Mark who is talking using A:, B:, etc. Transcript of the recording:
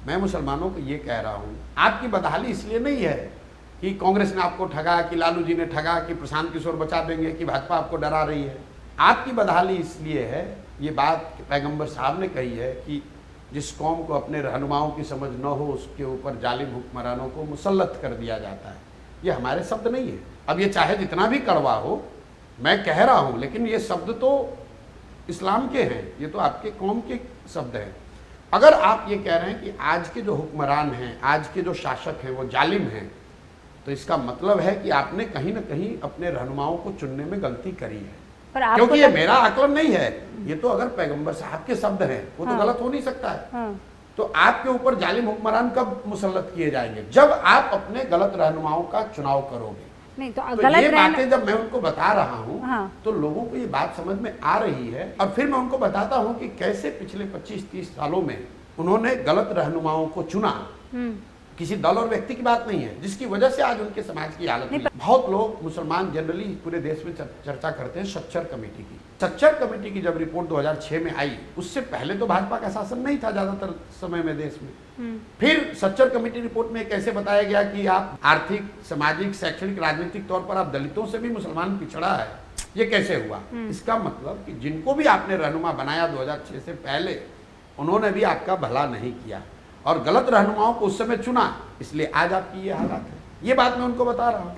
A: मैं मुसलमानों को ये कह रहा हूँ, आपकी बदहाली इसलिए नहीं है कि कांग्रेस ने आपको ठगा, कि लालू जी ने ठगा, कि प्रशांत किशोर बचा देंगे, कि भाजपा आपको डरा रही है। आपकी बदहाली इसलिए है, ये बात पैगंबर साहब ने कही है कि जिस कौम को अपने रहनुमाओं की समझ न हो उसके ऊपर जालिम हुक्मरानों को मुसल्लत कर दिया जाता है। ये हमारे शब्द नहीं है। अब ये चाहे जितना भी कड़वा हो, मैं कह रहा हूँ, लेकिन ये शब्द तो इस्लाम के हैं, ये तो आपके कौम के शब्द हैं। अगर आप ये कह रहे हैं कि आज के जो हुक्मरान हैं, आज के जो शासक हैं वो जालिम हैं, तो इसका मतलब है कि आपने कहीं ना कहीं अपने रहनुमाओं को चुनने में गलती करी है। क्योंकि ये मेरा आकलन नहीं है, ये तो अगर पैगंबर साहब के शब्द हैं, वो तो गलत हो नहीं सकता है। तो आपके ऊपर जालिम हुक्मरान कब मुसल्लत किए जाएंगे? जब आप अपने गलत रहनुमाओं का चुनाव करोगे।
B: नहीं तो
A: ये बातें जब मैं उनको बता रहा हूँ, तो लोगों को ये बात समझ में आ रही है। और फिर मैं उनको बताता हूँ कि कैसे पिछले 25-30 सालों में उन्होंने गलत रहनुमाओं को चुना। किसी दल और व्यक्ति की बात नहीं है, जिसकी वजह से आज उनके समाज की हालत नहीं। बहुत लोग मुसलमान जनरली पूरे देश में चर्चा करते हैं सच्चर कमेटी की। सच्चर कमेटी की जब रिपोर्ट 2006 में आई, उससे पहले तो भाजपा का शासन नहीं था ज्यादातर समय में देश में। फिर सच्चर कमेटी रिपोर्ट में कैसे बताया गया कि आप आर्थिक, सामाजिक, शैक्षणिक, राजनीतिक तौर पर आप दलितों से भी मुसलमान पिछड़ा है। ये कैसे हुआ? इसका मतलब कि जिनको भी आपने रहनुमा बनाया 2006 से पहले, उन्होंने भी आपका भला नहीं किया और गलत रहनुमाओं को उस समय चुना, इसलिए आज आपकी ये हालत है। ये बात मैं उनको बता रहा हूँ।